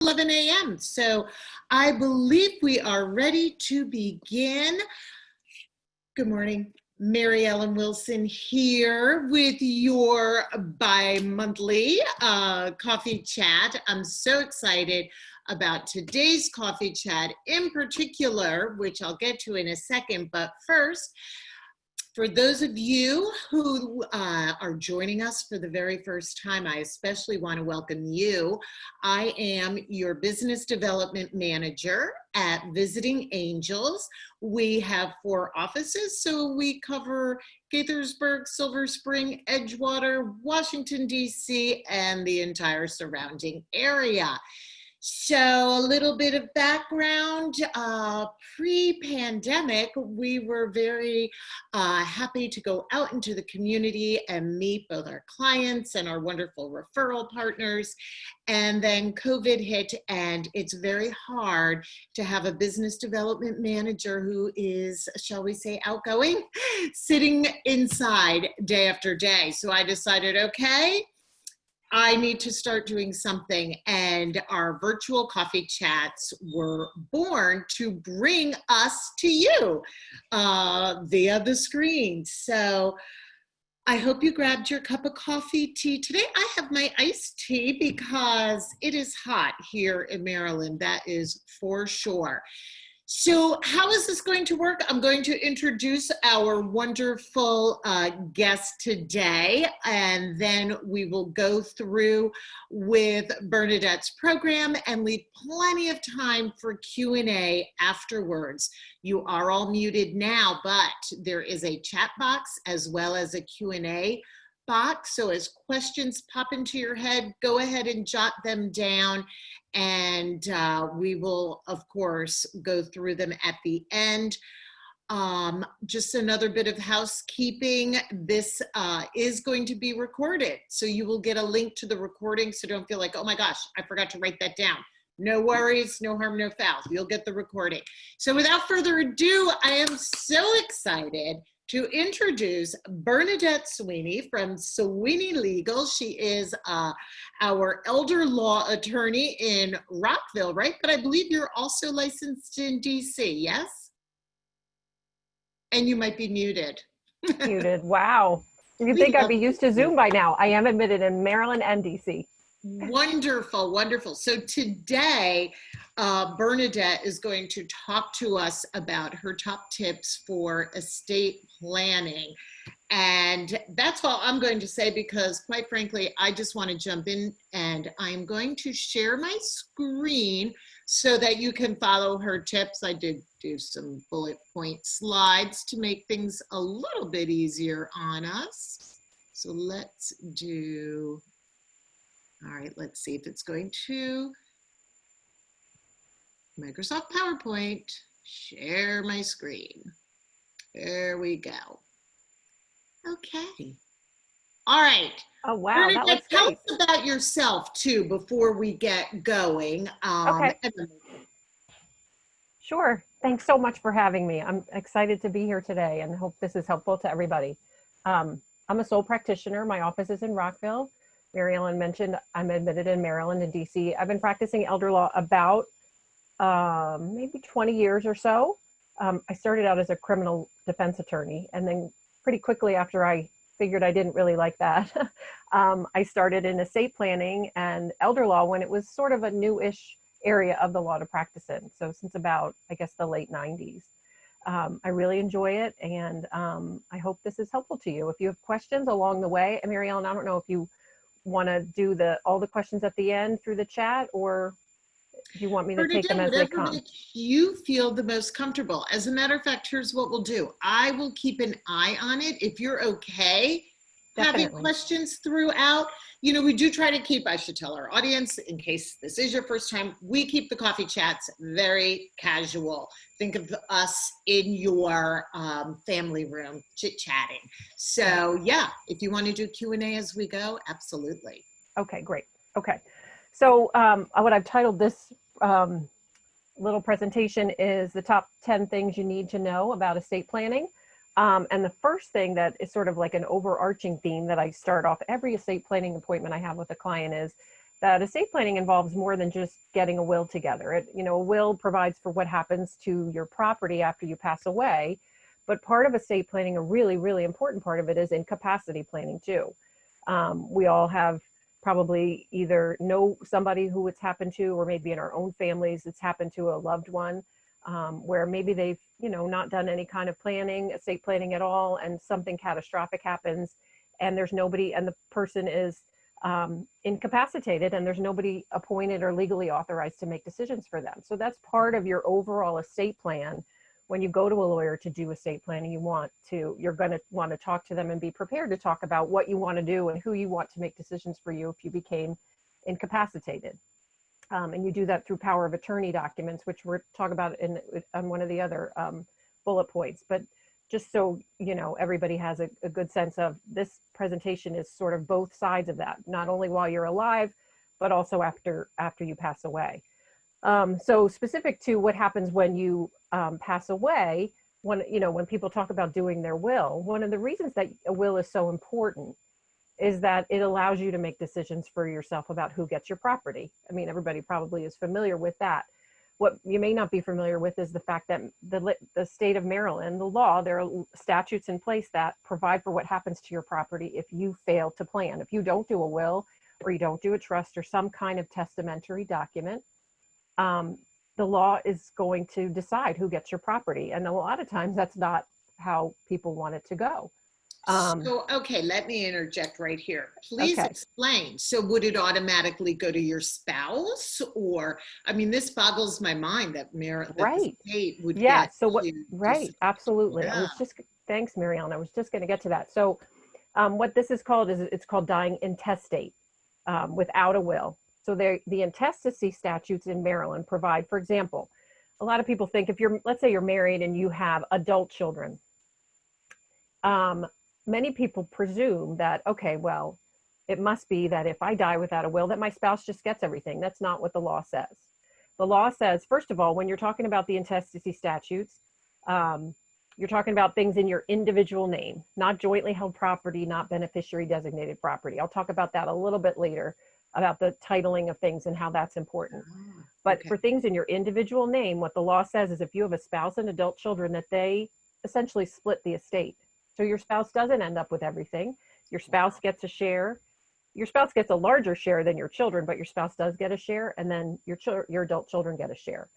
11 a.m. So I believe we are ready to begin. Good morning. Mary Ellen Wilson here with your bi-monthly coffee chat. I'm so excited about today's coffee chat in particular, which I'll get to in a second. But first, for those of you who are joining us for the very first time, I especially want to welcome you. I am your business development manager at Visiting Angels. We have 4 offices, so we cover Gaithersburg, Silver Spring, Edgewater, Washington, D.C., and the entire surrounding area. So a little bit of background, pre-pandemic, we were very happy to go out into the community and meet both our clients and our wonderful referral partners. And then COVID hit, and it's very hard to have a business development manager who is, shall we say, outgoing, sitting inside day after day. So I decided, okay, I need to start doing something, and our virtual coffee chats were born to bring us to you via the screen. So I hope you grabbed your cup of coffee, tea. Today I have my iced tea because it is hot here in Maryland, that is for sure. So how is this going to work? I'm going to introduce our wonderful guest today, and then we will go through with Bernadette's program and leave plenty of time for Q&A afterwards. You are all muted now, but there is a chat box as well as a Q&A box. So as questions pop into your head, go ahead and jot them down, and we will, of course, go through them at the end. Just another bit of housekeeping. This is going to be recorded, so you will get a link to the recording, so don't feel like, oh my gosh, I forgot to write that down. No worries, no harm, no foul. You'll get the recording. So without further ado, I am so excited to introduce Bernadette Sweeney from Sweeney Legal. She is our elder law attorney in Rockville, right? But I believe you're also licensed in DC, yes? And you might be muted. Muted, wow. You'd think I'd be used to Zoom by now. I am admitted in Maryland and DC. Wonderful, wonderful. So today, Bernadette is going to talk to us about her top tips for estate planning. And that's all I'm going to say, because quite frankly, I just want to jump in, and I'm going to share my screen so that you can follow her tips. I did do some bullet point slides to make things a little bit easier on us. So let's do, all right, let's see if it's going to Microsoft PowerPoint, share my screen. There we go. Okay. All right. Oh, wow. Bernadette, that looks tell great. us about yourself too before we get going. Okay. Sure. Thanks so much for having me. I'm excited to be here today and hope this is helpful to everybody. I'm a sole practitioner. My office is in Rockville. Mary Ellen mentioned I'm admitted in Maryland and DC. I've been practicing elder law about maybe 20 years or so. I started out as a criminal defense attorney, and then pretty quickly after I figured I didn't really like that, I started in estate planning and elder law when it was sort of a new-ish area of the law to practice in. So since about, I guess, the late 90s. I really enjoy it, and I hope this is helpful to you. If you have questions along the way, and Mary Ellen, I don't know if you want to do all the questions at the end through the chat, or do you want me to take them as they come? Whatever makes you feel the most comfortable. As a matter of fact, here's what we'll do. I will keep an eye on it. If you're okay having questions throughout, you know, we do try to keep, I should tell our audience, in case this is your first time, we keep the coffee chats very casual. Think of us in your family room chit-chatting. So yeah, if you want to do Q&A as we go, absolutely. Okay, great. Okay. So what I've titled this little presentation is the top 10 things you need to know about estate planning. And the first thing that is sort of like an overarching theme that I start off every estate planning appointment I have with a client is that estate planning involves more than just getting a will together. A will provides for what happens to your property after you pass away, but part of estate planning, a really, really important part of it, is incapacity planning too. We all have probably either know somebody who it's happened to, or maybe in our own families it's happened to a loved one, where maybe they've not done any kind of planning, estate planning at all, and something catastrophic happens, and there's nobody, and the person is incapacitated, and there's nobody appointed or legally authorized to make decisions for them. So that's part of your overall estate plan. When you go to a lawyer to do estate planning, you're going to want to talk to them and be prepared to talk about what you want to do and who you want to make decisions for you if you became incapacitated. And you do that through power of attorney documents, which we're talking about on one of the other bullet points. But just so everybody has a good sense of, this presentation is sort of both sides of that, not only while you're alive, but also after you pass away. So specific to what happens when you pass away, when people talk about doing their will, one of the reasons that a will is so important is that it allows you to make decisions for yourself about who gets your property. I mean, everybody probably is familiar with that. What you may not be familiar with is the fact that the state of Maryland, the law, there are statutes in place that provide for what happens to your property if you fail to plan. If you don't do a will, or you don't do a trust or some kind of testamentary document, the law is going to decide who gets your property. And a lot of times that's not how people want it to go. Okay, let me interject right here. Please Okay. explain. So would it automatically go to your spouse? Or, I mean, this boggles my mind that the state would get right, absolutely. Yeah. Thanks, Mary Ellen. I was just going to get to that. So what this is called it's called dying intestate, without a will. So the intestacy statutes in Maryland provide, for example, a lot of people think, let's say you're married and you have adult children. Many people presume that, okay, well, it must be that if I die without a will, that my spouse just gets everything. That's not what the law says. The law says, first of all, when you're talking about the intestacy statutes, you're talking about things in your individual name, not jointly held property, not beneficiary designated property. I'll talk about that a little bit later, about the titling of things and how that's important. But for things in your individual name, what the law says is if you have a spouse and adult children, that they essentially split the estate. So your spouse doesn't end up with everything. Your spouse gets a share. Your spouse gets a larger share than your children, but your spouse does get a share, and then your adult children get a share.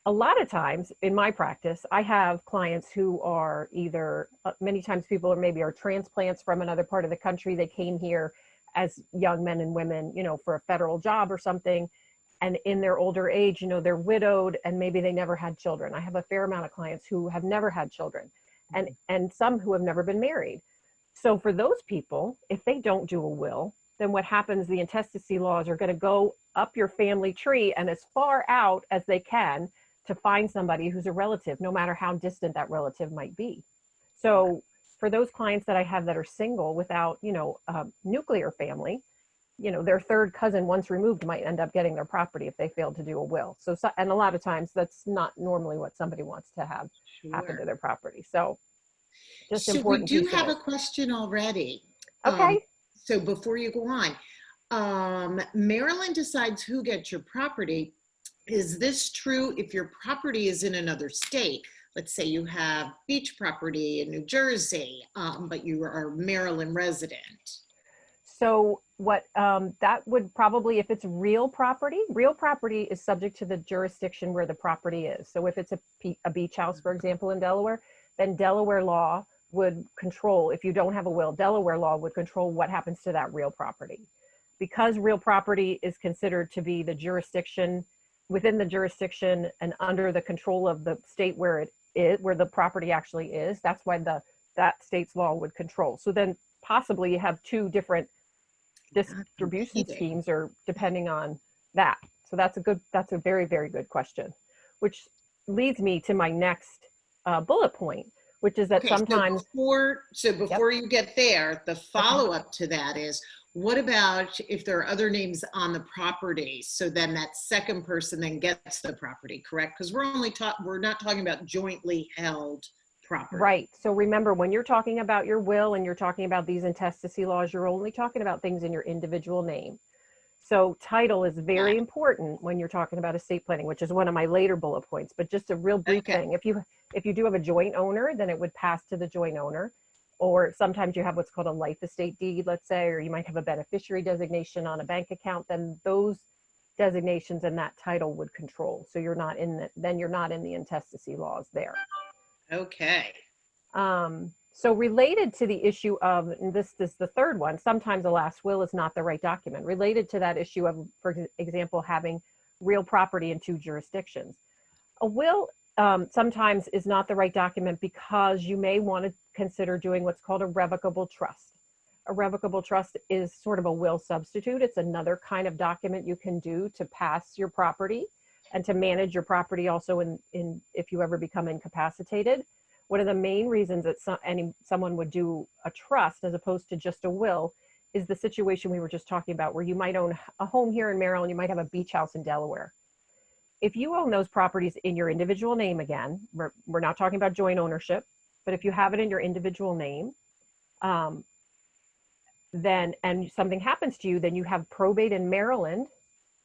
A lot of times in my practice, I have clients who are either, many times people are transplants from another part of the country. They came here as young men and women, for a federal job or something. And in their older age, they're widowed and maybe they never had children. I have a fair amount of clients who have never had children, and some who have never been married. So for those people, if they don't do a will, then what happens, the intestacy laws are going to go up your family tree and as far out as they can to find somebody who's a relative, no matter how distant that relative might be. So for those clients that I have that are single without, a nuclear family, their third cousin once removed might end up getting their property if they failed to do a will. So and a lot of times that's not normally what somebody wants to have happen to their property. So just important. So we do have a question already. Okay. So before you go on, Maryland decides who gets your property. Is this true if your property is in another state? Let's say you have beach property in New Jersey, but you are a Maryland resident. So what that would probably, if it's real property is subject to the jurisdiction where the property is. So if it's a beach house, for example, in Delaware, then Delaware law would control, if you don't have a will, Delaware law would control what happens to that real property. Because real property is considered to be the jurisdiction, within the jurisdiction and under the control of the state where it is, where the property actually is, that's why that state's law would control. So then possibly you have two different distribution schemes, or depending on that. So that's a very, very good question, which leads me to my next bullet point, which is that sometimes. So before you get there, the follow-up to that is, what about if there are other names on the property? So then that second person then gets the property, correct? Because we're not talking about jointly held property. Right. So remember, when you're talking about your will and you're talking about these intestacy laws, you're only talking about things in your individual name. So title is very important when you're talking about estate planning, which is one of my later bullet points, but just a real brief Okay. thing. If you do have a joint owner, then it would pass to the joint owner. Or sometimes you have what's called a life estate deed, let's say, or you might have a beneficiary designation on a bank account, then those designations and that title would control. So you're not in then you're not in the intestacy laws there. Okay. So related to the issue of, and this is the third one, sometimes a last will is not the right document. Related to that issue of, for example, having real property in two jurisdictions. A will sometimes is not the right document because you may want to consider doing what's called a revocable trust. A revocable trust is sort of a will substitute. It's another kind of document you can do to pass your property and to manage your property also in if you ever become incapacitated. One of the main reasons that someone would do a trust as opposed to just a will is the situation we were just talking about, where you might own a home here in Maryland, you might have a beach house in Delaware. If you own those properties in your individual name, again, we're not talking about joint ownership, but if you have it in your individual name, then, and something happens to you, then you have probate in Maryland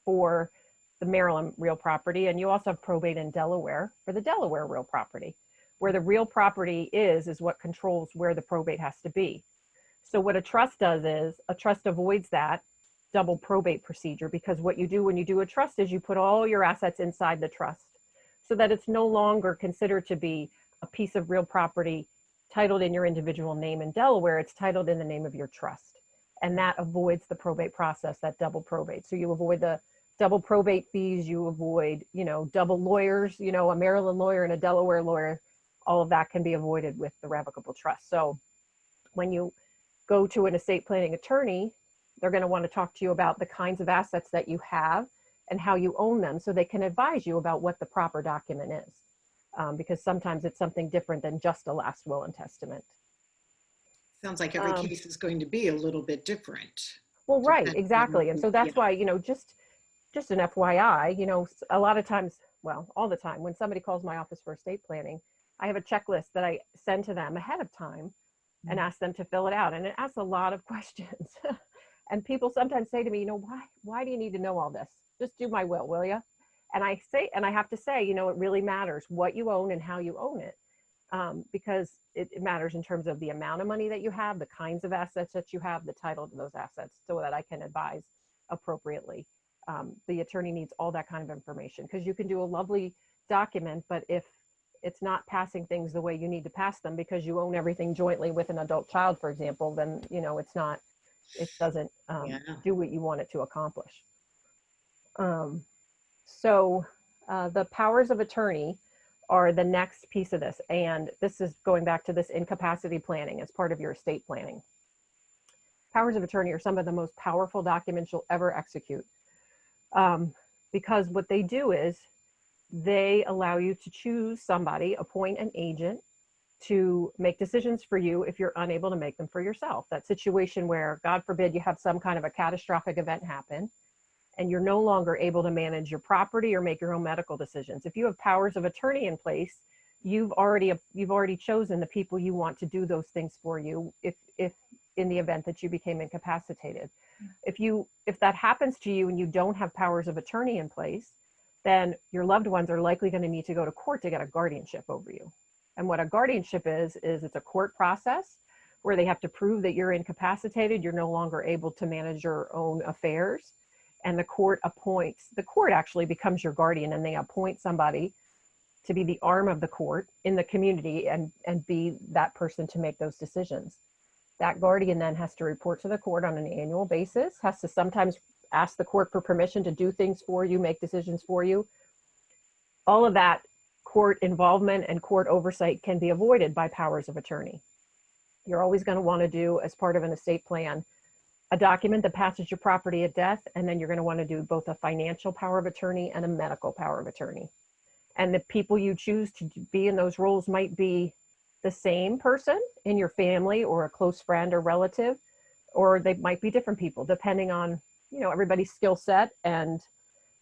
for the Maryland real property, and you also have probate in Delaware for the Delaware real property. Where the real property is what controls where the probate has to be. So what a trust does is, a trust avoids that double probate procedure, because what you do when you do a trust is you put all your assets inside the trust so that it's no longer considered to be a piece of real property titled in your individual name in Delaware. It's titled in the name of your trust. And that avoids the probate process, that double probate. So you avoid the double probate fees, you avoid, double lawyers, a Maryland lawyer and a Delaware lawyer. All of that can be avoided with the revocable trust. So when you go to an estate planning attorney, they're going to want to talk to you about the kinds of assets that you have and how you own them, so they can advise you about what the proper document is. Because sometimes it's something different than just a last will and testament. Sounds like every case is going to be a little bit different. Well, right, Depending exactly. And so that's yeah. why, just an FYI, a lot of times, well, all the time, when somebody calls my office for estate planning, I have a checklist that I send to them ahead of time and ask them to fill it out. And it asks a lot of questions. And people sometimes say to me, why do you need to know all this? Just do my will you? And I have to say, it really matters what you own and how you own it. Because it matters in terms of the amount of money that you have, the kinds of assets that you have, the title to those assets, so that I can advise appropriately. The attorney needs all that kind of information, because you can do a lovely document, but if it's not passing things the way you need to pass them because you own everything jointly with an adult child, for example, then, it doesn't do what you want it to accomplish. So the powers of attorney are the next piece of this. And this is going back to this incapacity planning as part of your estate planning. Powers of attorney are some of the most powerful documents you'll ever execute. Because what they do is they allow you to choose somebody, appoint an agent to make decisions for you if you're unable to make them for yourself. That situation where, God forbid, you have some kind of a catastrophic event happen and you're no longer able to manage your property or make your own medical decisions. If you have powers of attorney in place, you've already chosen the people you want to do those things for you if in the event that you became incapacitated. If that happens to you and you don't have powers of attorney in place, then your loved ones are likely going to need to go to court to get a guardianship over you. And what a guardianship is it's a court process where they have to prove that you're incapacitated, you're no longer able to manage your own affairs. And the court actually becomes your guardian, and they appoint somebody to be the arm of the court in the community and be that person to make those decisions. That guardian then has to report to the court on an annual basis, has to sometimes ask the court for permission to do things for you, make decisions for you. All of that court involvement and court oversight can be avoided by powers of attorney. You're always going to want to do, as part of an estate plan, a document that passes your property at death, and then you're going to want to do both a financial power of attorney and a medical power of attorney. And the people you choose to be in those roles might be the same person in your family or a close friend or relative, or they might be different people depending on, everybody's skill set. And,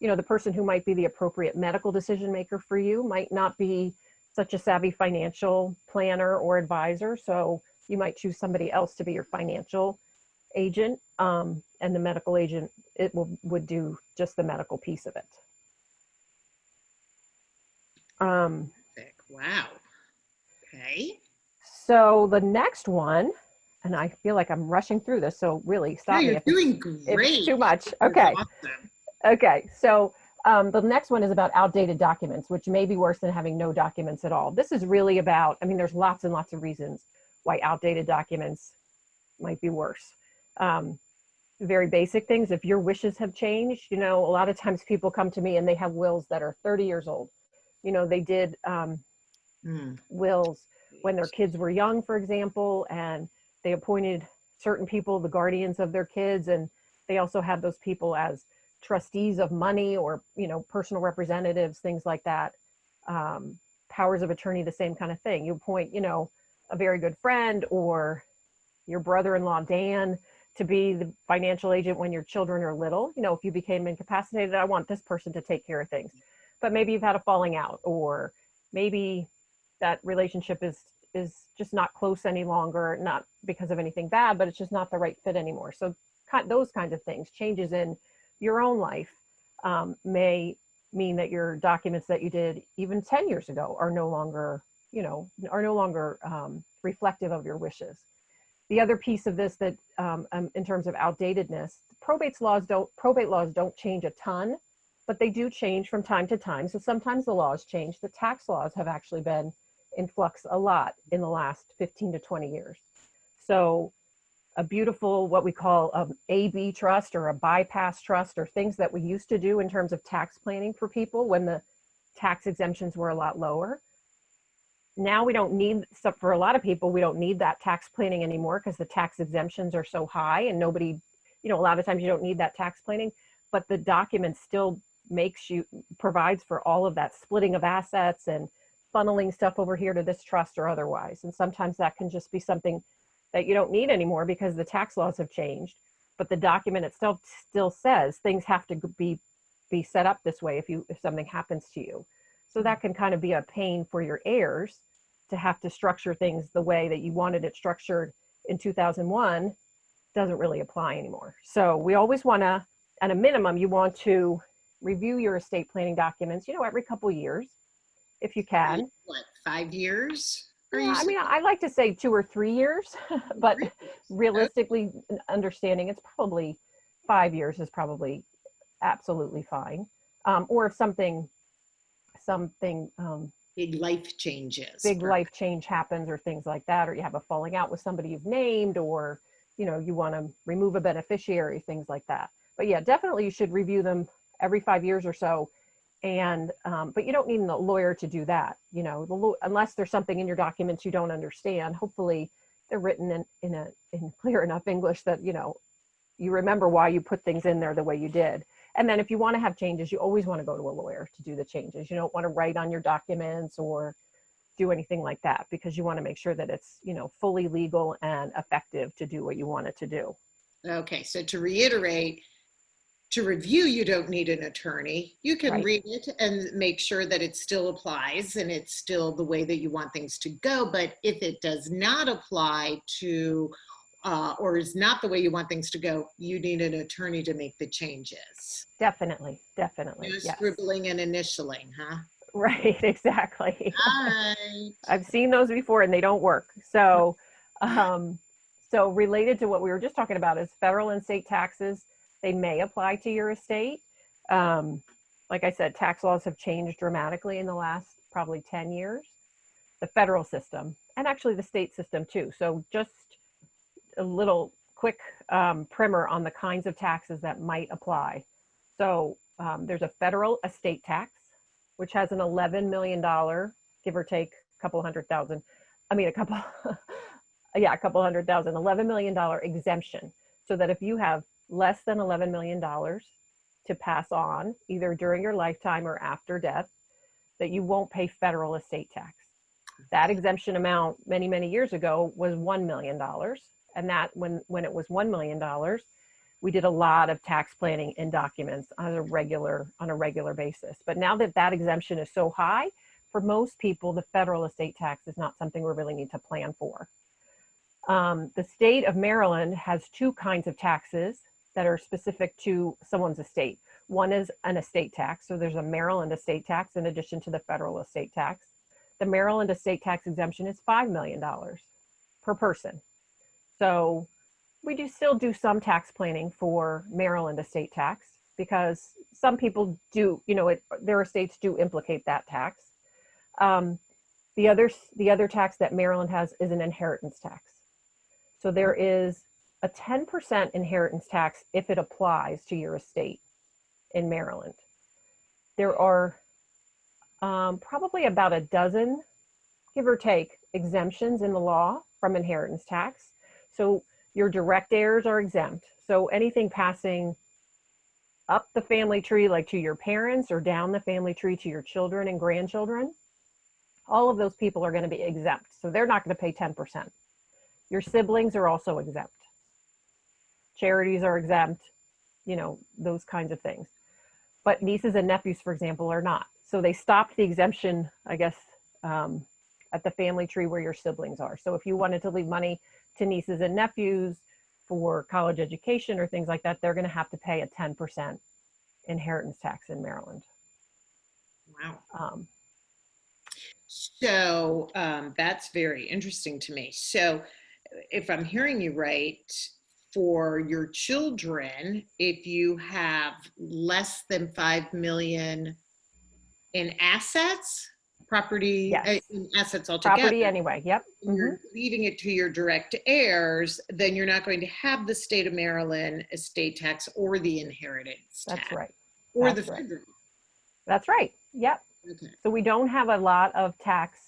the person who might be the appropriate medical decision maker for you might not be such a savvy financial planner or advisor. So you might choose somebody else to be your financial agent. and the medical agent, would do just the medical piece of it. Wow. Okay. So the next one, and I feel like I'm rushing through this, so really stop me You're doing if it's great. too much. This is Okay. awesome. Okay. So the next one is about outdated documents, which may be worse than having no documents at all. This is really about, I mean, there's lots and lots of reasons why outdated documents might be worse. Very basic things. If your wishes have changed, you know, a lot of times people come to me and they have wills that are 30 years old. You know, they did wills when their kids were young, for example, and they appointed certain people the guardians of their kids, and they also had those people as trustees of money or, you know, personal representatives, things like that. Powers of attorney, the same kind of thing. You appoint, you know, a very good friend or your brother-in-law Dan to be the financial agent when your children are little. You know, if you became incapacitated, I want this person to take care of things. But maybe you've had a falling out, or maybe that relationship is just not close any longer, not because of anything bad, but it's just not the right fit anymore. So those kinds of things, changes in your own life, may mean that your documents that you did even 10 years ago are no longer, you know, reflective of your wishes. The other piece of this that in terms of outdatedness, probate laws don't change a ton, but they do change from time to time. So sometimes the laws change. The tax laws have actually been in flux a lot in the last 15 to 20 years. So a beautiful, what we call AB trust or a bypass trust, or things that we used to do in terms of tax planning for people when the tax exemptions were a lot lower. Now we don't need, so for a lot of people, we don't need that tax planning anymore because the tax exemptions are so high, and nobody, you know, a lot of times you don't need that tax planning, but the document still provides for all of that splitting of assets and funneling stuff over here to this trust or otherwise. And sometimes that can just be something that you don't need anymore because the tax laws have changed, but the document itself still says things have to be set up this way if something happens to you. So that can kind of be a pain for your heirs to have to structure things the way that you wanted it structured in 2001. Doesn't really apply anymore. So we always want to, at a minimum, you want to review your estate planning documents, you know, every couple of years, if you can. What, 5 years? Yeah, I mean, I like to say 2 or 3 years, but Really? realistically, understanding it's probably 5 years is probably absolutely fine. Or if something Big life changes. big life change happens or things like that, or you have a falling out with somebody you've named, or, you know, you want to remove a beneficiary, things like that. But yeah, definitely you should review them every 5 years or so. And, but you don't need a lawyer to do that. You know, unless there's something in your documents you don't understand, hopefully they're written in clear enough English that, you know, you remember why you put things in there the way you did. And then if you want to have changes, you always want to go to a lawyer to do the changes. You don't want to write on your documents or do anything like that, because you want to make sure that it's, you know, fully legal and effective to do what you want it to do. Okay, so to reiterate, to review, you don't need an attorney. You can Right. read it and make sure that it still applies and it's still the way that you want things to go. But if it does not apply to or is not the way you want things to go, you need an attorney to make the changes. Definitely. No Yes. scribbling and initialing, huh? Right. Exactly. All right. I've seen those before and they don't work. So, so related to what we were just talking about is federal and state taxes. They may apply to your estate. Like I said, tax laws have changed dramatically in the last probably 10 years. The federal system and actually the state system too. So just a little quick primer on the kinds of taxes that might apply. So there's a federal estate tax, which has an $11 million, give or take a couple hundred thousand. I mean, a couple $100,000, $11 million exemption. So that if you have less than $11 million to pass on, either during your lifetime or after death, that you won't pay federal estate tax. That exemption amount many, many years ago was $1 million. And that when it was $1 million, we did a lot of tax planning in documents on a regular basis. But now that that exemption is so high, for most people, the federal estate tax is not something we really need to plan for. The state of Maryland has two kinds of taxes that are specific to someone's estate. One is an estate tax. So there's a Maryland estate tax in addition to the federal estate tax. The Maryland estate tax exemption is $5 million per person. So we do still do some tax planning for Maryland estate tax because some people do, their estates do implicate that tax. The other tax that Maryland has is an inheritance tax. So there is a 10% inheritance tax if it applies to your estate in Maryland. There are probably about a dozen, give or take, exemptions in the law from inheritance tax. So your direct heirs are exempt. So anything passing up the family tree, like to your parents, or down the family tree to your children and grandchildren, all of those people are going to be exempt. So they're not going to pay 10%. Your siblings are also exempt. Charities are exempt, those kinds of things. But nieces and nephews, for example, are not. So they stopped the exemption, I guess, at the family tree where your siblings are. So if you wanted to leave money to nieces and nephews for college education or things like that, they're going to have to pay a 10% inheritance tax in Maryland. Wow. So that's very interesting to me. So if I'm hearing you right, for your children, if you have less than 5 million in assets, property, Yes. in assets altogether, Property anyway, yep. You're leaving it to your direct heirs, then you're not going to have the state of Maryland estate tax or the inheritance tax. That's right. Or That's the right. federal. That's right. Yep. Okay. So we don't have a lot of tax,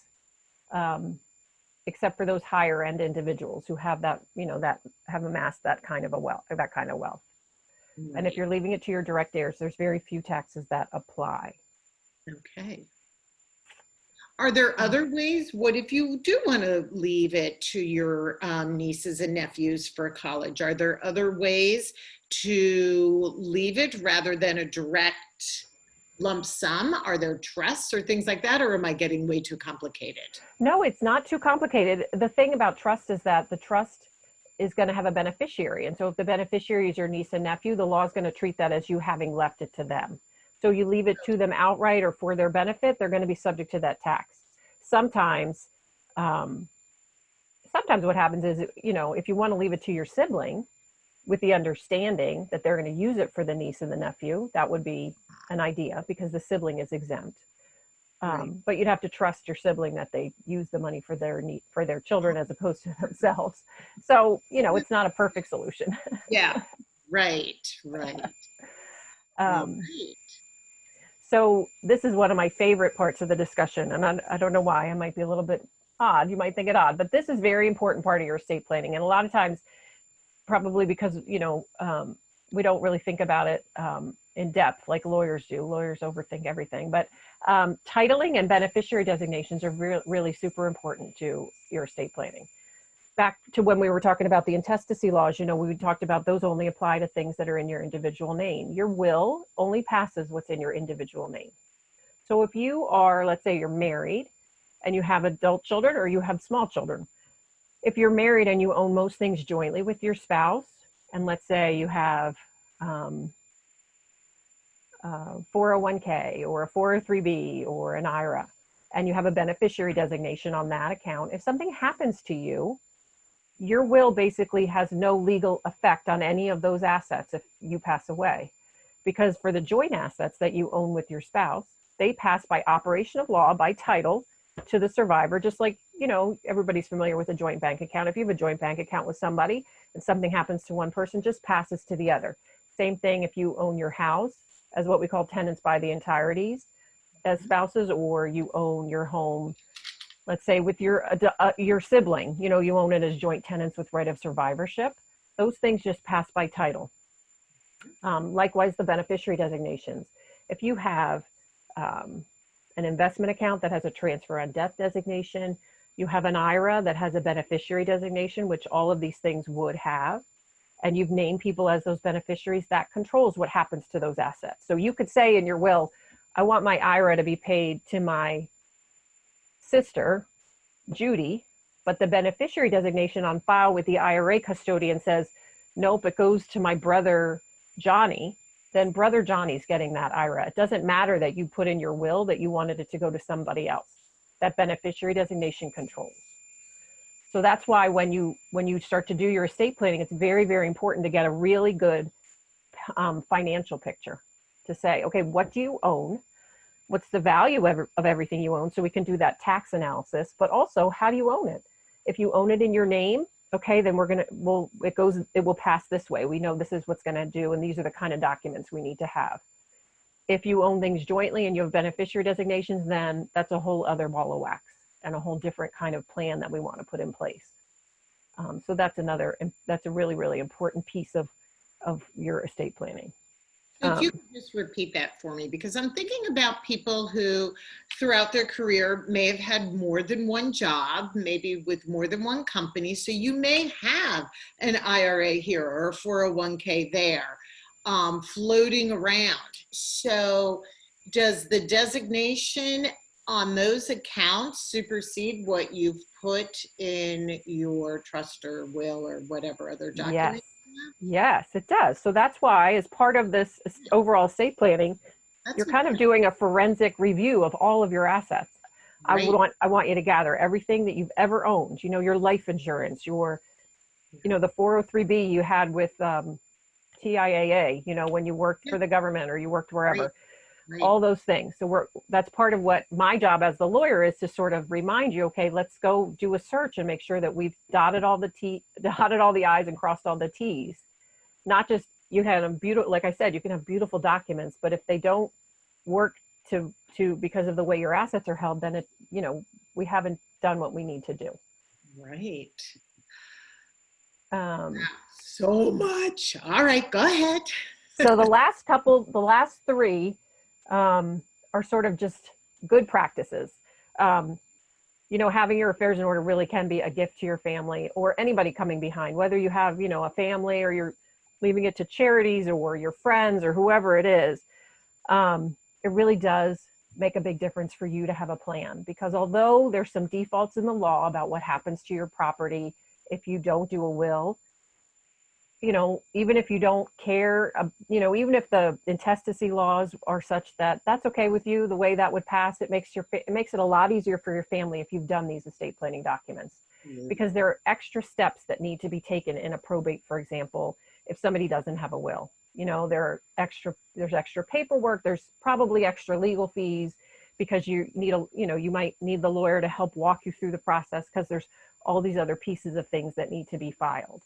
except for those higher end individuals who have that, that have amassed that kind of wealth. Right. And if you're leaving it to your direct heirs, there's very few taxes that apply. Okay. Are there other ways? What if you do want to leave it to your nieces and nephews for college? Are there other ways to leave it rather than a direct lump sum? Are there trusts or things like that? Or am I getting way too complicated? No, it's not too complicated. The thing about trust is that the trust is going to have a beneficiary. And so if the beneficiary is your niece and nephew, the law is going to treat that as you having left it to them. So you leave it to them outright or for their benefit, they're going to be subject to that tax. Sometimes what happens is, if you want to leave it to your sibling with the understanding that they're going to use it for the niece and the nephew, that would be an idea because the sibling is exempt. Right. But you'd have to trust your sibling that they use the money for their children as opposed to themselves. So, it's not a perfect solution. Yeah, right. Right. So this is one of my favorite parts of the discussion, and I don't know why. I might be a little bit odd. You might think it odd, but this is a very important part of your estate planning. And a lot of times, probably because, we don't really think about it in depth like lawyers do. Lawyers overthink everything. But titling and beneficiary designations are really super important to your estate planning. Back to when we were talking about the intestacy laws, we talked about those only apply to things that are in your individual name. Your will only passes what's in your individual name. So if you are, let's say you're married and you have adult children or you have small children, if you're married and you own most things jointly with your spouse, and let's say you have 401k or a 403b or an IRA, and you have a beneficiary designation on that account, if something happens to you, your will basically has no legal effect on any of those assets if you pass away. Because for the joint assets that you own with your spouse, they pass by operation of law, by title, to the survivor, just like, everybody's familiar with a joint bank account. If you have a joint bank account with somebody and something happens to one person, just passes to the other. Same thing if you own your house as what we call tenants by the entireties as spouses, or you own your home, let's say with your sibling, you own it as joint tenants with right of survivorship. Those things just pass by title. Likewise, the beneficiary designations. If you have an investment account that has a transfer on death designation, you have an IRA that has a beneficiary designation, which all of these things would have, and you've named people as those beneficiaries, that controls what happens to those assets. So you could say in your will, I want my IRA to be paid to my sister, Judy, but the beneficiary designation on file with the IRA custodian says, nope, it goes to my brother Johnny, then brother Johnny's getting that IRA. It doesn't matter that you put in your will that you wanted it to go to somebody else. That beneficiary designation controls. So that's why when you start to do your estate planning, it's very, very important to get a really good financial picture to say, okay, what do you own? What's the value of everything you own? So we can do that tax analysis, but also how do you own it? If you own it in your name, okay, then it will pass this way. We know this is what's going to do, and these are the kind of documents we need to have. If you own things jointly and you have beneficiary designations, then that's a whole other ball of wax and a whole different kind of plan that we want to put in place. So that's a really, really important piece of your estate planning. So if you could just repeat that for me, because I'm thinking about people who throughout their career may have had more than one job, maybe with more than one company. So you may have an IRA here or a 401k there floating around. So does the designation on those accounts supersede what you've put in your trust or will or whatever other document? Yes, it does. So that's why, as part of this overall estate planning, you're kind of doing a forensic review of all of your assets. Right. I want you to gather everything that you've ever owned, your life insurance, the 403B you had with TIAA, when you worked for the government or you worked wherever. Right. Right. All those things. So that's part of what my job as the lawyer is, to sort of remind you, okay, let's go do a search and make sure that we've dotted all the I's and crossed all the T's. Not just, you have a beautiful, like I said, you can have beautiful documents, but if they don't work to because of the way your assets are held, then we haven't done what we need to do. Right. So much. All right, go ahead. So the last three are sort of just good practices. Having your affairs in order really can be a gift to your family or anybody coming behind, whether you have, a family or you're leaving it to charities or your friends or whoever it is. It really does make a big difference for you to have a plan, because although there's some defaults in the law about what happens to your property if you don't do a will, even if you don't care, even if the intestacy laws are such that that's okay with you, the way that would pass, it makes it a lot easier for your family if you've done these estate planning documents. Mm-hmm. Because there are extra steps that need to be taken in a probate, for example, if somebody doesn't have a will. There's extra paperwork, there's probably extra legal fees, because you might need the lawyer to help walk you through the process, because there's all these other pieces of things that need to be filed.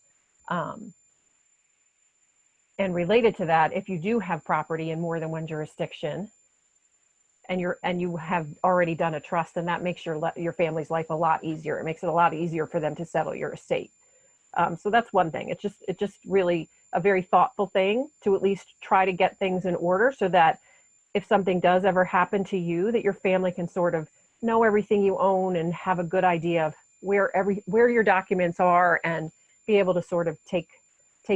And related to that, if you do have property in more than one jurisdiction and you have already done a trust, then that makes your family's life a lot easier. It makes it a lot easier for them to settle your estate. So that's one thing. It's just really a very thoughtful thing to at least try to get things in order, so that if something does ever happen to you, that your family can sort of know everything you own and have a good idea of where your documents are, and be able to sort of take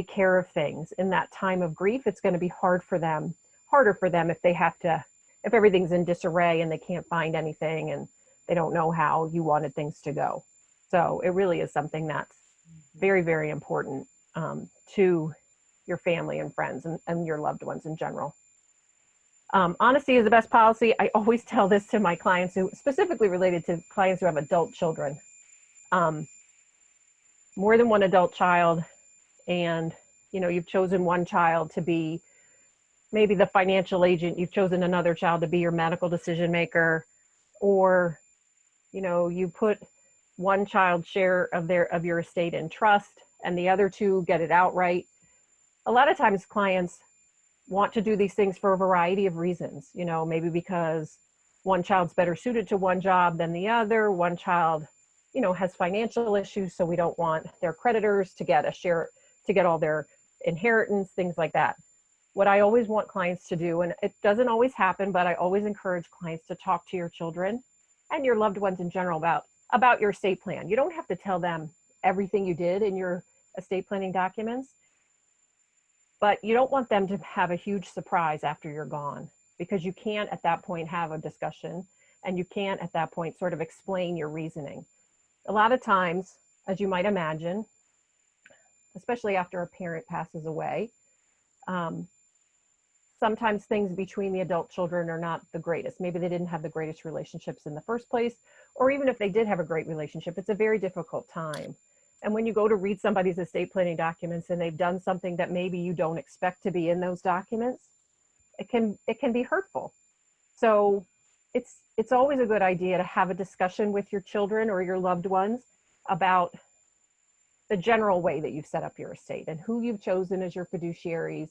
care of things in that time of grief. It's going to be harder for them if everything's in disarray and they can't find anything and they don't know how you wanted things to go. So it really is something that's very, very important to your family and friends and your loved ones in general. Honesty is the best policy. I always tell this to my clients, who specifically related to clients who have adult children, more than one adult child. And, you've chosen one child to be maybe the financial agent, you've chosen another child to be your medical decision maker, or, you put one child's share of your estate in trust and the other two get it outright. A lot of times clients want to do these things for a variety of reasons, maybe because one child's better suited to one job than the other. One child, has financial issues, so we don't want their creditors to get a share, to get all their inheritance, things like that. What I always want clients to do, and it doesn't always happen, but I always encourage clients to talk to your children and your loved ones in general about your estate plan. You don't have to tell them everything you did in your estate planning documents, but you don't want them to have a huge surprise after you're gone, because you can't at that point have a discussion, and you can't at that point sort of explain your reasoning. A lot of times, as you might imagine, especially after a parent passes away. Sometimes things between the adult children are not the greatest. Maybe they didn't have the greatest relationships in the first place, or even if they did have a great relationship, it's a very difficult time. And when you go to read somebody's estate planning documents and they've done something that maybe you don't expect to be in those documents, it can be hurtful. So it's always a good idea to have a discussion with your children or your loved ones about the general way that you've set up your estate and who you've chosen as your fiduciaries,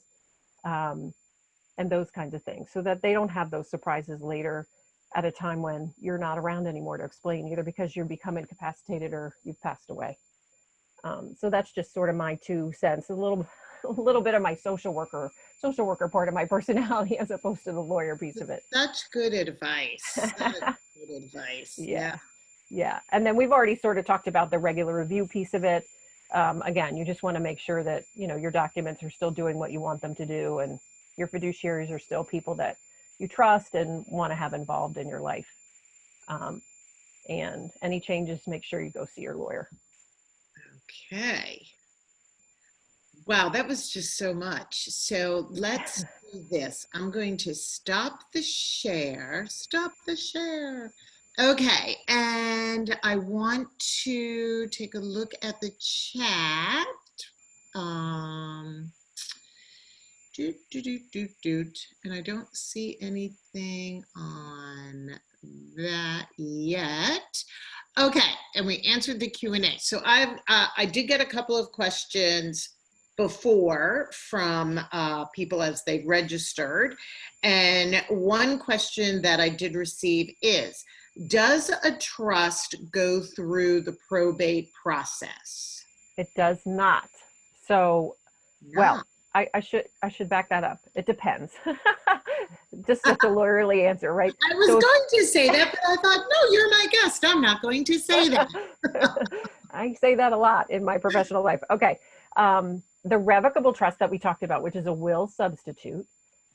and those kinds of things, so that they don't have those surprises later at a time when you're not around anymore to explain, either because you're become incapacitated or you've passed away. So that's just sort of my 2 cents, a little bit of my social worker part of my personality, as opposed to the lawyer piece of it. Such good advice. Such good advice. Yeah. Yeah. And then we've already sort of talked about the regular review piece of it. Again, you just want to make sure that, your documents are still doing what you want them to do, and your fiduciaries are still people that you trust and want to have involved in your life. And any changes, make sure you go see your lawyer. Okay. Wow, that was just so much. So let's do this. I'm going to stop the share. Stop the share. Okay, and I want to take a look at the chat. And I don't see anything on that yet. Okay, and we answered the Q&A. So I did get a couple of questions before from people as they registered. And one question that I did receive is, does a trust go through the probate process? It does not. So, No. well, I should back that up. It depends. Just such a lawyerly answer, right? I was going to say that, but I thought, no, you're my guest. I'm not going to say that. I say that a lot in my professional life. Okay. The revocable trust that we talked about, which is a will substitute,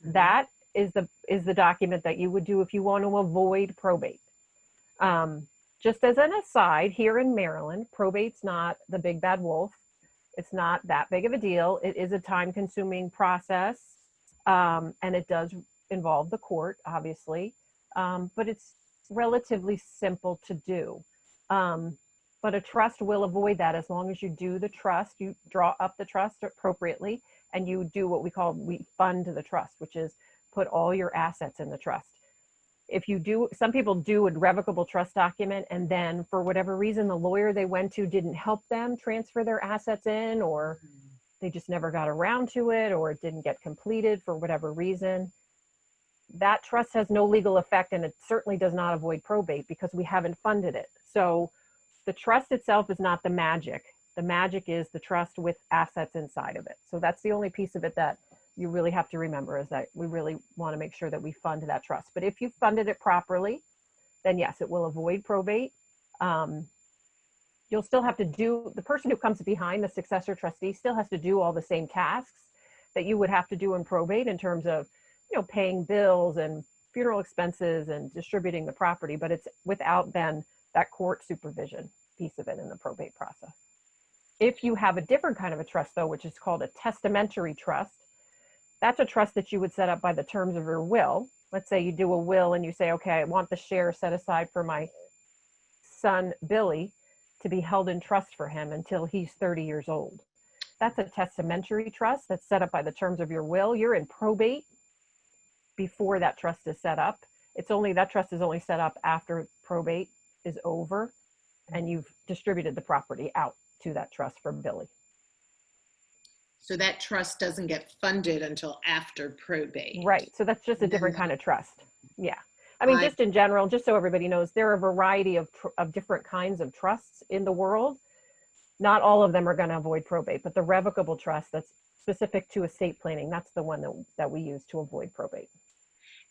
that is the document that you would do if you want to avoid probate. Just as an aside, here in Maryland, probate's not the big bad wolf. It's not that big of a deal. It is a time-consuming process, and it does involve the court, obviously, but it's relatively simple to do. But a trust will avoid that as long as you do the trust, you draw up the trust appropriately, and you do what we fund the trust, which is put all your assets in the trust. If you do, some people do a revocable trust document, and then for whatever reason, the lawyer they went to didn't help them transfer their assets in, or they just never got around to it, or it didn't get completed for whatever reason. That trust has no legal effect, and it certainly does not avoid probate because we haven't funded it. So the trust itself is not the magic. The magic is the trust with assets inside of it. So that's the only piece of it that you really have to remember, is that we really want to make sure that we fund that trust. But if you funded it properly, then yes, it will avoid probate. You'll still have to do, the person who comes behind the successor trustee still has to do all the same tasks that you would have to do in probate in terms of, paying bills and funeral expenses and distributing the property, but it's without then that court supervision piece of it in the probate process. If you have a different kind of a trust, though, which is called a testamentary trust, that's a trust that you would set up by the terms of your will. Let's say you do a will and you say, okay, I want the share set aside for my son, Billy, to be held in trust for him until he's 30 years old. That's a testamentary trust that's set up by the terms of your will. You're in probate before that trust is set up. That trust is only set up after probate is over and you've distributed the property out to that trust for Billy. So that trust doesn't get funded until after probate. Right. So that's just a different kind of trust. Yeah. I mean, just in general, just so everybody knows, there are a variety of different kinds of trusts in the world. Not all of them are going to avoid probate, but the revocable trust that's specific to estate planning, that's the one that we use to avoid probate.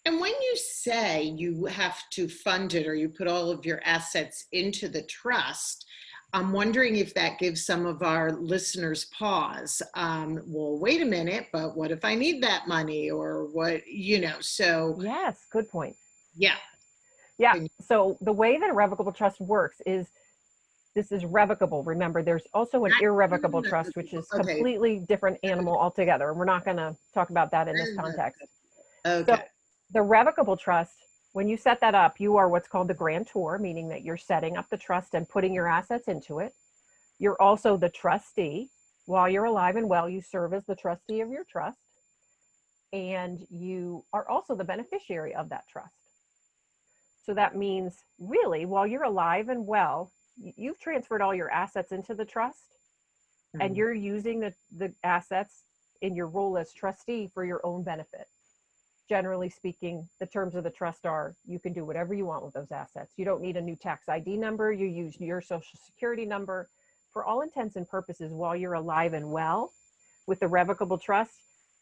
And when you say you have to fund it or you put all of your assets into the trust, I'm wondering if that gives some of our listeners pause. Well, wait a minute, but what if I need that money, or what, so. Yes, good point. Yeah. Yeah. So the way that a revocable trust works is This is revocable. Remember, there's also an Not irrevocable trust, which is okay. completely different animal altogether. And we're not going to talk about that in this context. So Okay. the revocable trust, when you set that up, you are what's called the grantor, meaning that you're setting up the trust and putting your assets into it. You're also the trustee. While you're alive and well, you serve as the trustee of your trust. And you are also the beneficiary of that trust. So that means really, while you're alive and well, you've transferred all your assets into the trust and you're using the assets in your role as trustee for your own benefit. Generally speaking, the terms of the trust are you can do whatever you want with those assets. You don't need a new tax ID number. You use your social security number. For all intents and purposes, while you're alive and well, with the revocable trust,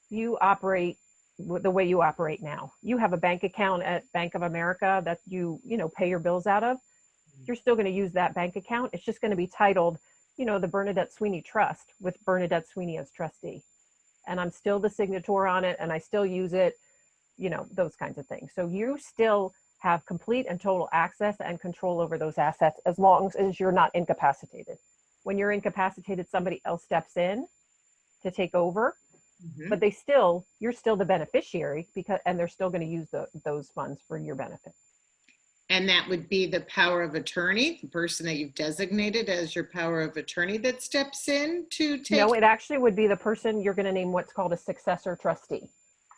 you operate the way you operate now. You have a bank account at Bank of America that you pay your bills out of. You're still going to use that bank account. It's just going to be titled, the Bernadette Sweeney Trust with Bernadette Sweeney as trustee. And I'm still the signator on it and I still use it, those kinds of things. So you still have complete and total access and control over those assets as long as you're not incapacitated. When you're incapacitated, somebody else steps in to take over, but you're still the beneficiary and they're still going to use those funds for your benefit. And that would be the power of attorney, the person that you've designated as your power of attorney that steps in to take. No, it actually would be the person you're going to name what's called a successor trustee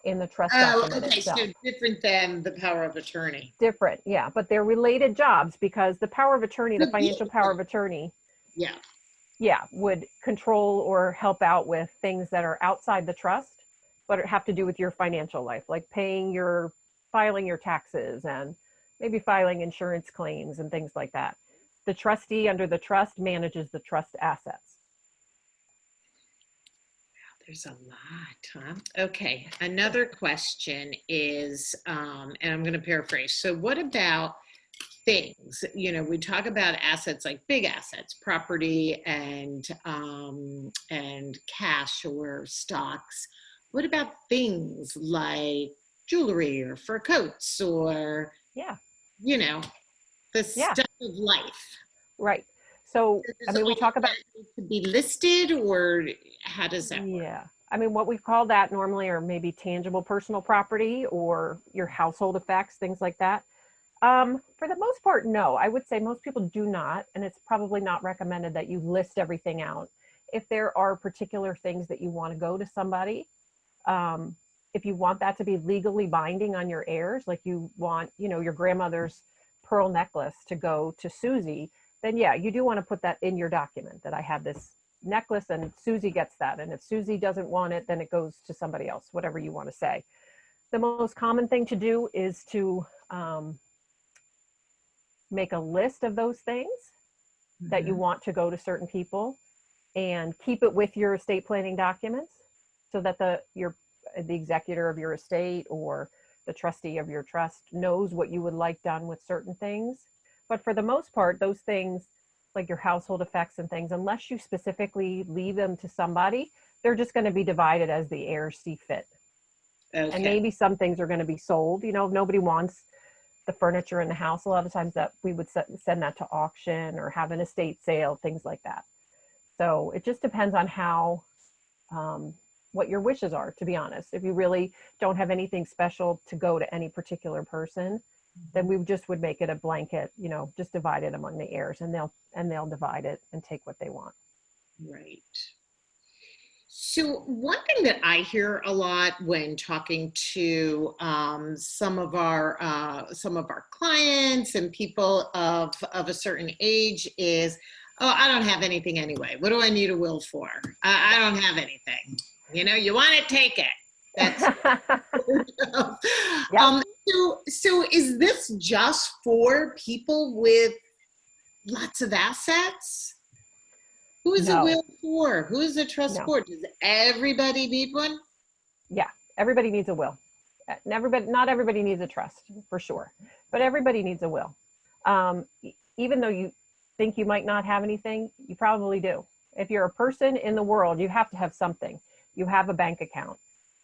in the trust document itself. So different than the power of attorney. Different, yeah, but they're related jobs because the power of attorney, the financial power of attorney, would control or help out with things that are outside the trust, but have to do with your financial life, like filing your taxes and maybe filing insurance claims and things like that. The trustee under the trust manages the trust assets. There's a lot, huh? Okay, another question is, and I'm going to paraphrase. So what about things? We talk about assets like big assets, property and cash or stocks. What about things like jewelry or fur coats or, the stuff of life? Right. So, we talk about to be listed, or how does that work? Yeah. What we call that normally are maybe tangible personal property or your household effects, things like that. For the most part, no. I would say most people do not, and it's probably not recommended that you list everything out. If there are particular things that you want to go to somebody, if you want that to be legally binding on your heirs, like you want, your grandmother's pearl necklace to go to Susie, then yeah, you do want to put that in your document that I have this necklace and Susie gets that. And if Susie doesn't want it, then it goes to somebody else, whatever you want to say. The most common thing to do is to make a list of those things that you want to go to certain people and keep it with your estate planning documents so that the executor of your estate or the trustee of your trust knows what you would like done with certain things. But for the most part, those things like your household effects and things, unless you specifically leave them to somebody, they're just going to be divided as the heirs see fit. Okay. And maybe some things are going to be sold. Nobody wants the furniture in the house. A lot of times that we would send that to auction or have an estate sale, things like that. So it just depends on how, what your wishes are, to be honest. If you really don't have anything special to go to any particular person, then we just would make it a blanket, just divide it among the heirs and they'll divide it and take what they want. Right. So one thing that I hear a lot when talking to some of our clients and people of a certain age is, oh, I don't have anything anyway. What do I need a will for? I don't have anything. You want it, take it. That's Yep. So is this just for people with lots of assets? Who is a will for? Who is a trust for? Does everybody need one? Yeah, everybody needs a will. Not everybody needs a trust, for sure, but everybody needs a will. Even though you think you might not have anything, you probably do. If you're a person in the world, you have to have something. You have a bank account.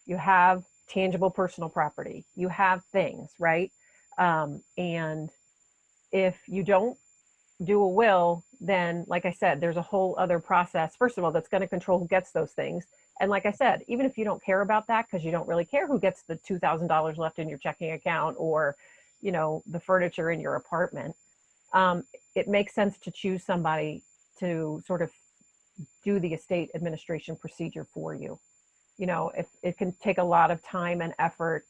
You have tangible personal property. You have things, right? And if you don't do a will, then like I said, there's a whole other process, first of all, that's going to control who gets those things. And like I said, even if you don't care about that, because you don't really care who gets the $2,000 left in your checking account, or, you know, the furniture in your apartment, it makes sense to choose somebody to sort of do the estate administration procedure for you. You know, if it can take a lot of time and effort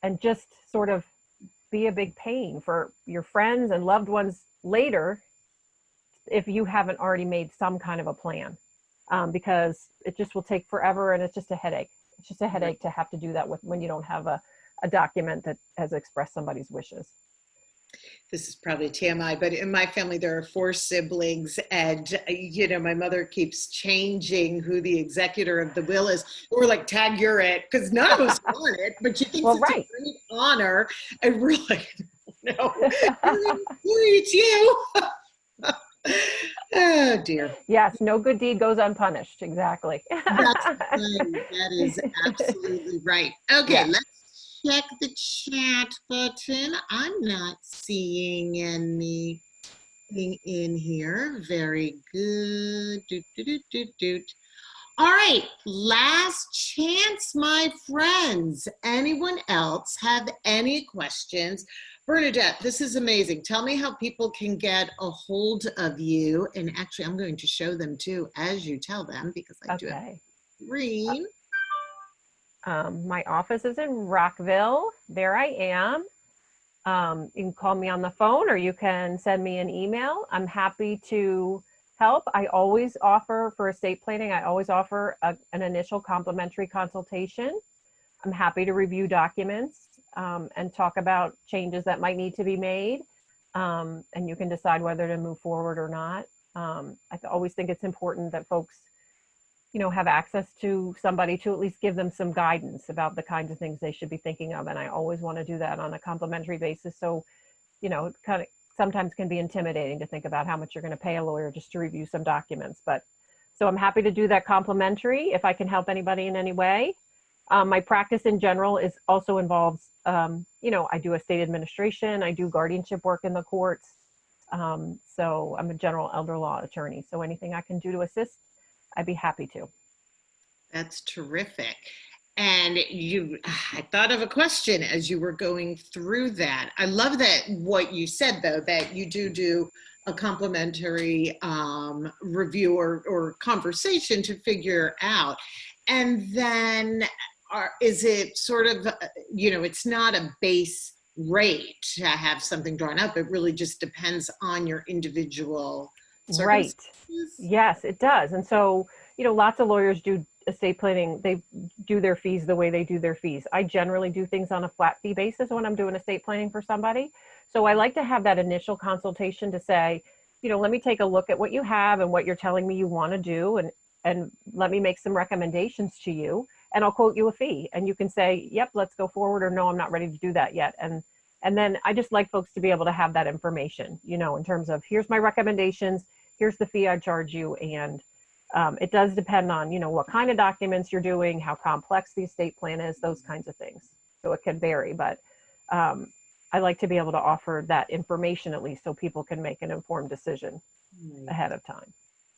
and just sort of be a big pain for your friends and loved ones later if you haven't already made some kind of a plan, because it just will take forever, and it's just a headache. It's just a headache to have to do that with when you don't have a document that has expressed somebody's wishes. This is probably TMI, but in my family, there are 4 siblings, and you know, my mother keeps changing who the executor of the will is. We're like, tag, you're it, because none of us want it, but she thinks Well, it's right. a great honor. And we're like, no, it's you. Oh dear. Yes, no good deed goes unpunished. Exactly. That's right. That is absolutely right. Okay, Yeah. let's check the chat button. I'm not seeing anything in here. Very good. Doot, doot, doot, doot, doot. All right, last chance, my friends. Anyone else have any questions? Bernadette, this is amazing. Tell me how people can get a hold of you. And actually, I'm going to show them too as you tell them, because I do have Okay. green. My office is in Rockville. There I am. You can call me on the phone, or you can send me an email. I'm happy to help. I always offer, for estate planning, I always offer an initial complimentary consultation. I'm happy to review documents and talk about changes that might need to be made. And you can decide whether to move forward or not. I always think it's important that folks, you know, have access to somebody to at least give them some guidance about the kinds of things they should be thinking of. And I always want to do that on a complimentary basis. So, you know, it kind of sometimes can be intimidating to think about how much you're going to pay a lawyer just to review some documents. But so I'm happy to do that complimentary if I can help anybody in any way. My practice in general is also involves, you know, I do estate administration, I do guardianship work in the courts. So I'm a general elder law attorney. So anything I can do to assist, I'd be happy to. That's terrific. And I thought of a question as you were going through that. I love that what you said, though, that you do a complimentary review or conversation to figure out. And then is it sort of, you know, it's not a base rate to have something drawn up. It really just depends on your individual circumstances. Right. Yes, it does. And so, you know, lots of lawyers do estate planning. They do their fees the way they do their fees. I generally do things on a flat fee basis when I'm doing estate planning for somebody. So I like to have that initial consultation to say, you know, let me take a look at what you have and what you're telling me you want to do, and let me make some recommendations to you, and I'll quote you a fee. And you can say, yep, let's go forward, or no, I'm not ready to do that yet. And then I just like folks to be able to have that information, you know, in terms of here's my recommendations, here's the fee I charge you. And it does depend on, you know, what kind of documents you're doing, how complex the estate plan is, those kinds of things. So it can vary, but I like to be able to offer that information at least so people can make an informed decision ahead of time.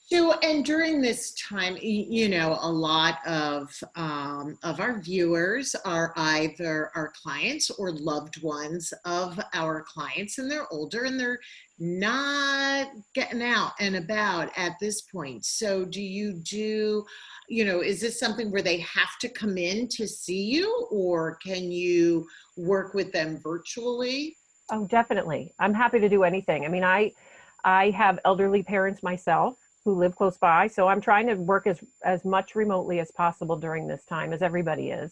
So, and during this time, you know, a lot of our viewers are either our clients or loved ones of our clients, and they're older and they're not getting out and about at this point. So do, you know, is this something where they have to come in to see you, or can you work with them virtually? Oh, definitely. I'm happy to do anything. I mean, I have elderly parents myself who live close by. So I'm trying to work as much remotely as possible during this time, as everybody is.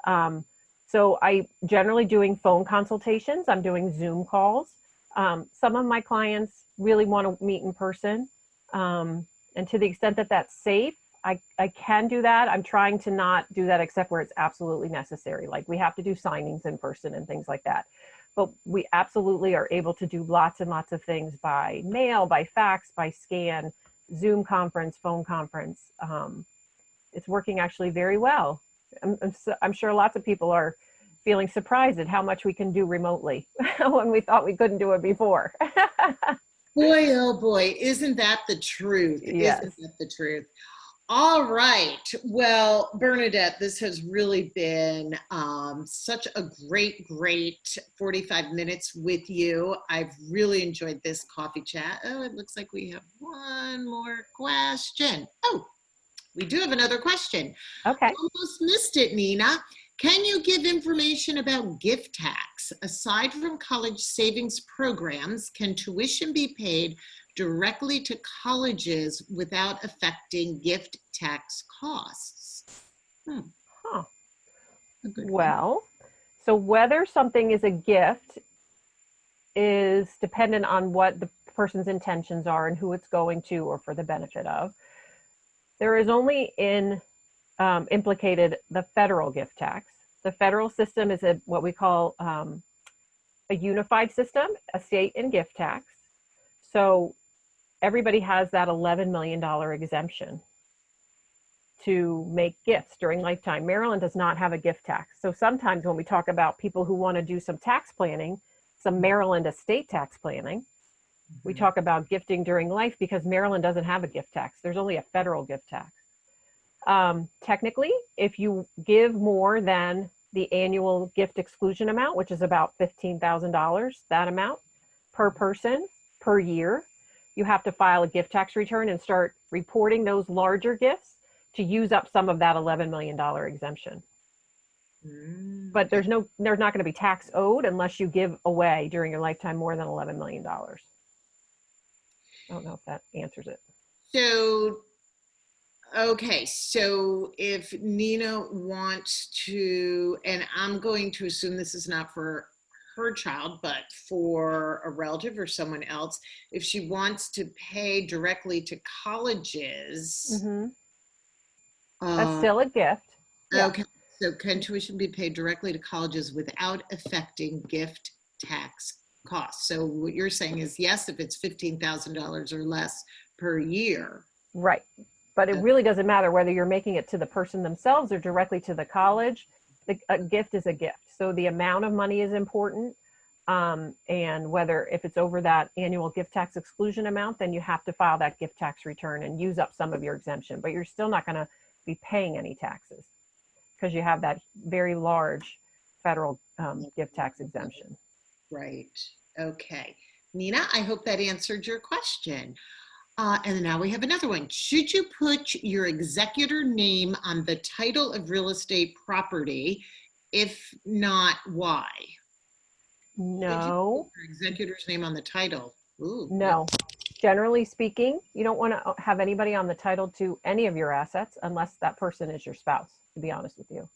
So I generally doing phone consultations. I'm doing Zoom calls. Some of my clients really want to meet in person. And to the extent that that's safe, I can do that. I'm trying to not do that except where it's absolutely necessary. Like we have to do signings in person and things like that. But we absolutely are able to do lots and lots of things by mail, by fax, by scan, Zoom conference, phone conference. It's working actually very well. I'm sure lots of people are feeling surprised at how much we can do remotely when we thought we couldn't do it before. Boy, oh boy, isn't that the truth? Yes. Isn't that the truth? All right. Well, Bernadette, this has really been such a great 45 minutes with you. I've really enjoyed this coffee chat. Oh, it looks like we have one more question. Oh, we do have another question. Okay. Almost missed it, Nina. Can you give information about gift tax? Aside from college savings programs, can tuition be paid directly to colleges without affecting gift tax costs? Huh. A good one. Well, so whether something is a gift is dependent on what the person's intentions are and who it's going to or for the benefit of. There is only implicated the federal gift tax. The federal system is what we call a unified system, a state and gift tax. So everybody has that $11 million exemption to make gifts during lifetime. Maryland does not have a gift tax. So sometimes when we talk about people who want to do some tax planning, some Maryland estate tax planning, we talk about gifting during life because Maryland doesn't have a gift tax. There's only a federal gift tax. Technically, if you give more than the annual gift exclusion amount, which is about $15,000, that amount per person per year, you have to file a gift tax return and start reporting those larger gifts to use up some of that $11 million exemption. But there's not going to be tax owed unless you give away during your lifetime more than $11 million. I don't know if that answers it. So, okay, so if Nina wants to, and I'm going to assume this is not for her child, but for a relative or someone else, if she wants to pay directly to colleges. That's still a gift. Yeah. Okay, so can tuition be paid directly to colleges without affecting gift tax costs? So what you're saying is yes, if it's $15,000 or less per year. Right. But it really doesn't matter whether you're making it to the person themselves or directly to the college. A gift is a gift. So the amount of money is important. And whether if it's over that annual gift tax exclusion amount, then you have to file that gift tax return and use up some of your exemption. But you're still not going to be paying any taxes because you have that very large federal gift tax exemption. Right. Okay. Nina, I hope that answered your question. And now we have another one. Should you put your executor name on the title of real estate property? If not, why? No. Your executor's name on the title. Ooh, no. Generally speaking, you don't want to have anybody on the title to any of your assets unless that person is your spouse, to be honest with you.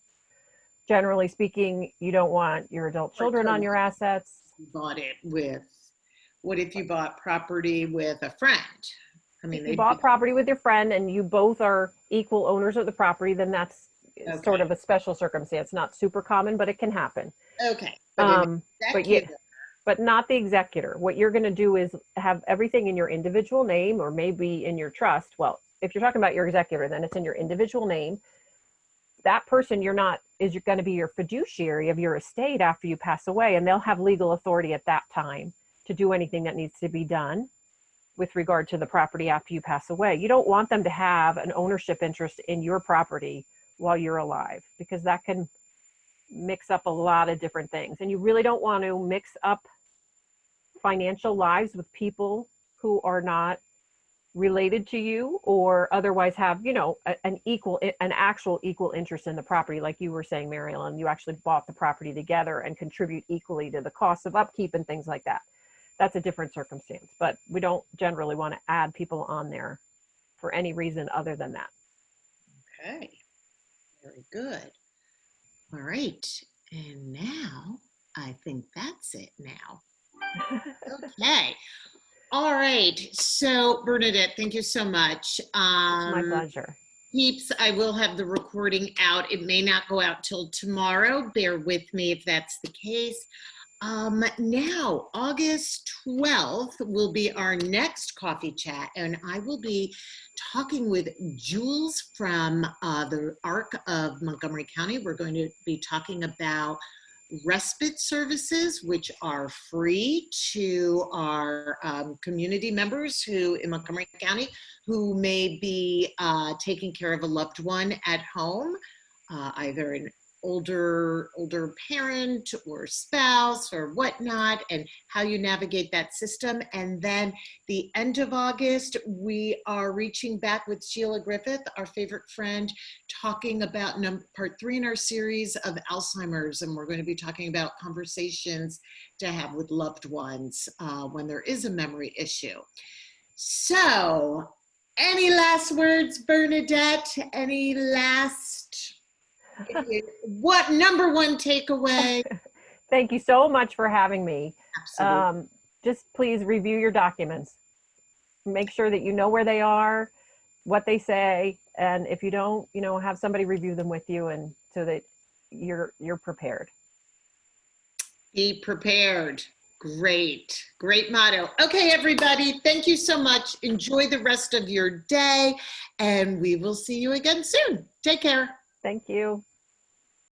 Generally speaking, you don't want your adult children on your assets. You bought it with, what if you bought property with a friend? I mean, if you bought property with your friend and you both are equal owners of the property, then that's sort of a special circumstance. Not super common, but it can happen. Okay. But not the executor. What you're going to do is have everything in your individual name or maybe in your trust. Well, if you're talking about your executor, then it's in your individual name. That person you're going to be your fiduciary of your estate after you pass away, and they'll have legal authority at that time to do anything that needs to be done with regard to the property after you pass away. You don't want them to have an ownership interest in your property while you're alive, because that can mix up a lot of different things. And you really don't want to mix up financial lives with people who are not related to you or otherwise have, an actual equal interest in the property. Like you were saying, Mary Ellen, you actually bought the property together and contribute equally to the cost of upkeep and things like that. That's a different circumstance, but we don't generally want to add people on there for any reason other than that. Okay, very good. All right, and now I think that's it now. Okay. All right. So Bernadette, thank you so much. My pleasure. Peeps, I will have the recording out. It may not go out till tomorrow. Bear with me if that's the case. Now, August 12th will be our next coffee chat, and I will be talking with Jules from the ARC of Montgomery County. We're going to be talking about respite services, which are free to our community members who in Montgomery County who may be taking care of a loved one at home, either an older parent or spouse or whatnot, and how you navigate that system. And then the end of August, we are reaching back with Sheila Griffith, our favorite friend, talking about part 3 in our series of Alzheimer's. And we're going to be talking about conversations to have with loved ones when there is a memory issue. So, any last words, Bernadette? Any last, what number one takeaway? Thank you so much for having me. Absolutely. Just please review your documents. Make sure that you know where they are, what they say, and if you don't, have somebody review them with you, and so that you're prepared. Be prepared. Great motto. Okay, everybody, thank you so much. Enjoy the rest of your day, and we will see you again soon. Take care. Thank you.